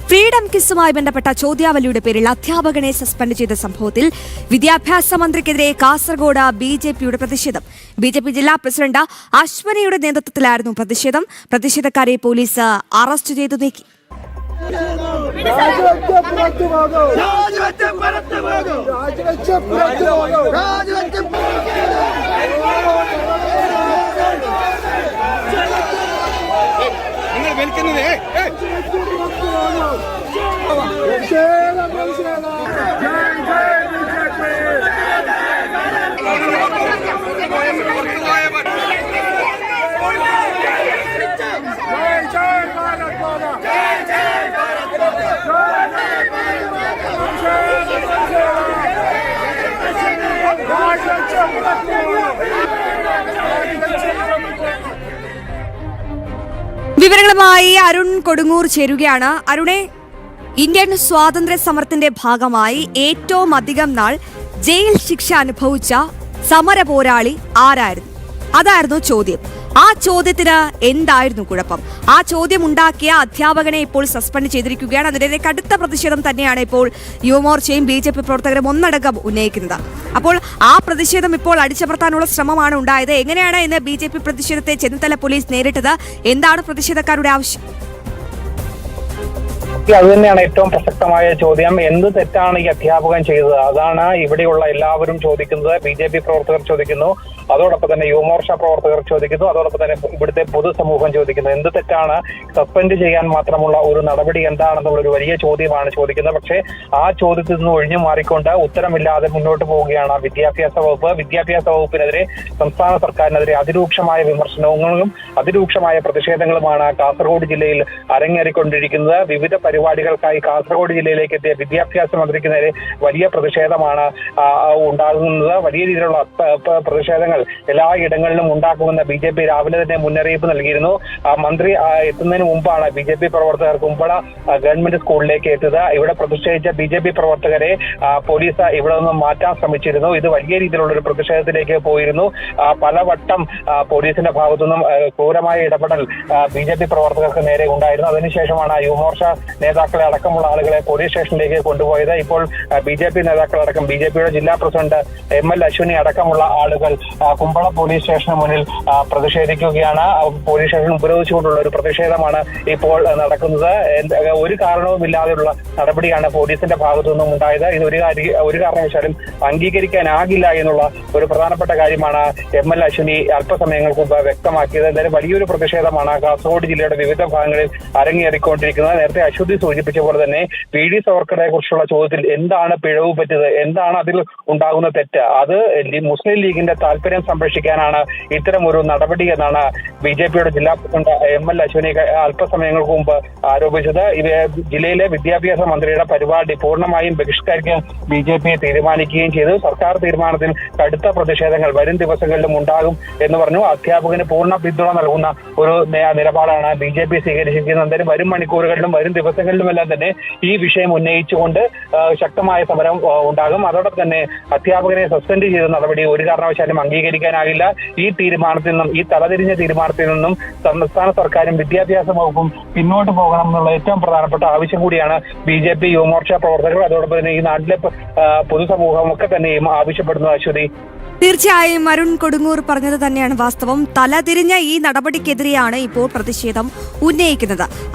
Freedom കിസ്സുമായി ബന്ധപ്പെട്ട ചോദ്യാവലിയുടെ പേരിൽ അധ്യാപകനെ സസ്പെൻഡ് ചെയ്ത സംഭവത്തിൽ വിദ്യാഭ്യാസ മന്ത്രിക്കെതിരെ കാസർഗോഡ് ബിജെപിയുടെ പ്രതിഷേധം. ബിജെപി ജില്ലാ പ്രസിഡന്റ് അശ്വനിയുടെ നേതൃത്വത്തിലായിരുന്നു പ്രതിഷേധം. പ്രതിഷേധക്കാരെ പോലീസ് അറസ്റ്റ് ചെയ്തു നീക്കി. വിവരങ്ങളുമായി അരുൺ കൊടുങ്ങൂർ ചേരുകയാണ്. അരുണെ, ഇന്ത്യൻ സ്വാതന്ത്ര്യ സമരത്തിന്റെ ഭാഗമായി ഏറ്റവും അധികം നാൾ ജയിൽ ശിക്ഷ അനുഭവിച്ച സമര പോരാളി ആരായിരുന്നു? അതായിരുന്നു ചോദ്യം. ആ ചോദ്യത്തിന് എന്തായിരുന്നു കുഴപ്പം? ആ ചോദ്യം ഉണ്ടാക്കിയ അധ്യാപകനെ ഇപ്പോൾ സസ്പെൻഡ് ചെയ്തിരിക്കുകയാണ്. അതിനെതിരെ കടുത്ത പ്രതിഷേധം തന്നെയാണ് ഇപ്പോൾ യുവമോർച്ചയും ബിജെപി പ്രവർത്തകരും ഒന്നടങ്കം ഉന്നയിക്കുന്നത്. അപ്പോൾ ആ പ്രതിഷേധം ഇപ്പോൾ അടിച്ചമർത്താനുള്ള ശ്രമമാണ് ഉണ്ടായത്. എങ്ങനെയാണ് ഇന്ന് ബിജെപി പ്രതിഷേധത്തെ ചെന്നിത്തല പോലീസ് നേരിട്ടത്? എന്താണ് പ്രതിഷേധക്കാരുടെ ആവശ്യം? അത് തന്നെയാണ് ഏറ്റവും പ്രസക്തമായ ചോദ്യം. എന്ത് തെറ്റാണ് ഈ അധ്യാപകൻ ചെയ്തത്? അതാണ് ഇവിടെയുള്ള എല്ലാവരും ചോദിക്കുന്നത്. ബിജെപി പ്രവർത്തകർ ചോദിക്കുന്നു, അതോടൊപ്പം തന്നെ യുവമോർച്ച പ്രവർത്തകർ ചോദിക്കുന്നു, അതോടൊപ്പം തന്നെ ഇവിടുത്തെ പൊതുസമൂഹം ചോദിക്കുന്നു. എന്ത് തെറ്റാണ്? സസ്പെൻഡ് ചെയ്യാൻ മാത്രമുള്ള ഒരു നടപടി എന്താണെന്നുള്ള ഒരു വലിയ ചോദ്യമാണ് ചോദിക്കുന്നത്. പക്ഷേ ആ ചോദ്യത്തിൽ നിന്ന് ഒഴിഞ്ഞു മാറിക്കൊണ്ട് ഉത്തരമില്ലാതെ മുന്നോട്ട് പോവുകയാണ് വിദ്യാഭ്യാസ വകുപ്പ്. വിദ്യാഭ്യാസ വകുപ്പിനെതിരെ സംസ്ഥാന സർക്കാരിനെതിരെ അതിരൂക്ഷമായ വിമർശനങ്ങളും അതിരൂക്ഷമായ പ്രതിഷേധങ്ങളുമാണ് കാസർഗോഡ് ജില്ലയിൽ അരങ്ങേറിക്കൊണ്ടിരിക്കുന്നത്. വിവിധ പരിപാടികൾക്കായി കാസർഗോഡ് ജില്ലയിലേക്ക് എത്തിയ വിദ്യാഭ്യാസ മന്ത്രിക്ക് നേരെ വലിയ പ്രതിഷേധമാണ് ഉണ്ടാകുന്നത്. വലിയ രീതിയിലുള്ള പ്രതിഷേധങ്ങൾ എല്ലായിടങ്ങളിലും ഉണ്ടാക്കുമെന്ന് ബിജെപി രാവിലെ തന്നെ മുന്നറിയിപ്പ് നൽകിയിരുന്നു. മന്ത്രി എത്തുന്നതിന് മുമ്പാണ് ബിജെപി പ്രവർത്തകർ കുമ്പള ഗവൺമെന്റ് സ്കൂളിലേക്ക് എത്തിയത്. ഇവിടെ പ്രതിഷേധിച്ച ബിജെപി പ്രവർത്തകരെ പോലീസ് ഇവിടെ നിന്ന് മാറ്റാൻ ശ്രമിച്ചിരുന്നു. ഇത് വലിയ രീതിയിലുള്ള ഒരു പ്രതിഷേധത്തിലേക്ക് പോയിരുന്നു. പലവട്ടം പോലീസിന്റെ ഭാഗത്തുനിന്നും ക്രൂരമായ ഇടപെടൽ ബിജെപി പ്രവർത്തകർക്ക് നേരെ ഉണ്ടായിരുന്നു. അതിനുശേഷമാണ് യുവമോർച്ച നേതാക്കളെ അടക്കമുള്ള ആളുകളെ പോലീസ് സ്റ്റേഷനിലേക്ക് കൊണ്ടുപോയത്. ഇപ്പോൾ ബിജെപി നേതാക്കളടക്കം ബിജെപിയുടെ ജില്ലാ പ്രസിഡന്റ് ML അശ്വിനി അടക്കമുള്ള ആളുകൾ കുമ്പള പോലീസ് സ്റ്റേഷന് മുന്നിൽ പ്രതിഷേധിക്കുകയാണ്. പോലീസ് സ്റ്റേഷൻ ഉപരോധിച്ചുകൊണ്ടുള്ള ഒരു പ്രതിഷേധമാണ് ഇപ്പോൾ നടക്കുന്നത്. ഒരു കാരണവുമില്ലാതെയുള്ള നടപടിയാണ് പോലീസിന്റെ ഭാഗത്തു നിന്നും ഉണ്ടായത്. ഇത് ഒരു കാരണവശാലും അംഗീകരിക്കാനാകില്ല എന്നുള്ള ഒരു പ്രധാനപ്പെട്ട കാര്യമാണ് ML അശ്വിനി അല്പസമയങ്ങൾക്ക് മുമ്പ് വ്യക്തമാക്കിയത്. എന്തായാലും വലിയൊരു പ്രതിഷേധമാണ് കാസർഗോഡ് ജില്ലയുടെ വിവിധ ഭാഗങ്ങളിൽ അരങ്ങേറിക്കൊണ്ടിരിക്കുന്നത്. നേരത്തെ അശ്വതി സൂചിപ്പിച്ച പോലെ തന്നെ PD സവർക്കറെ കുറിച്ചുള്ള ചോദ്യത്തിൽ എന്താണ് പിഴവ് പറ്റിയത്, എന്താണ് അതിൽ ഉണ്ടാകുന്ന തെറ്റ്, അത് മുസ്ലിം ലീഗിന്റെ താല്പര്യം സംരക്ഷിക്കാനാണ് ഇത്തരം ഒരു നടപടി എന്നാണ് ബിജെപിയുടെ ജില്ലാ പ്രസിഡന്റ് ML അശ്വിനി അല്പസമയങ്ങൾക്ക് മുമ്പ് ആരോപിച്ചത്. ജില്ലയിലെ വിദ്യാഭ്യാസ മന്ത്രിയുടെ പരിപാടി പൂർണ്ണമായും ബഹിഷ്കരിക്കാൻ ബിജെപി തീരുമാനിക്കുകയും ചെയ്തു. സർക്കാർ തീരുമാനത്തിൽ കടുത്ത പ്രതിഷേധങ്ങൾ വരും ദിവസങ്ങളിലും ഉണ്ടാകും എന്ന് പറഞ്ഞു. അധ്യാപകന് പൂർണ്ണ പിന്തുണ നൽകുന്ന ഒരു നിലപാടാണ് ബിജെപി സ്വീകരിച്ചിരിക്കുന്നത്. എന്തായാലും വരും മണിക്കൂറുകളിലും വരും ദിവസങ്ങളിലുമെല്ലാം തന്നെ ഈ വിഷയം ഉന്നയിച്ചുകൊണ്ട് ശക്തമായ സമരം ഉണ്ടാകും. അതോടൊപ്പം തന്നെ അധ്യാപകനെ സസ്പെൻഡ് ചെയ്ത നടപടി ഒരു കാരണവശാലും അംഗീകരിക്കാനാകില്ല. ഈ തീരുമാനത്തിൽ നിന്നും, ഈ തലതിരിഞ്ഞ തീരുമാനത്തിൽ നിന്നും സംസ്ഥാന സർക്കാരും വിദ്യാഭ്യാസ വകുപ്പും പിന്നോട്ട് പോകണം എന്നുള്ള ഏറ്റവും പ്രധാനപ്പെട്ട ആവശ്യം കൂടിയാണ് ബിജെപി യുവമോർച്ച പ്രവർത്തകർ അതോടൊപ്പം തന്നെ ഈ നാട്ടിലെ പൊതുസമൂഹം ഒക്കെ തന്നെയും ആവശ്യപ്പെടുന്നത്. അശ്വതി, തീർച്ചയായും അരുൺ കൊടുങ്ങൂർ പറഞ്ഞത് തന്നെയാണ് വാസ്തവം. തലതിരിഞ്ഞ ഈ നടപടിക്കെതിരെയാണ് ഇപ്പോൾ പ്രതിഷേധം ഉന്നയിക്കുന്നത്.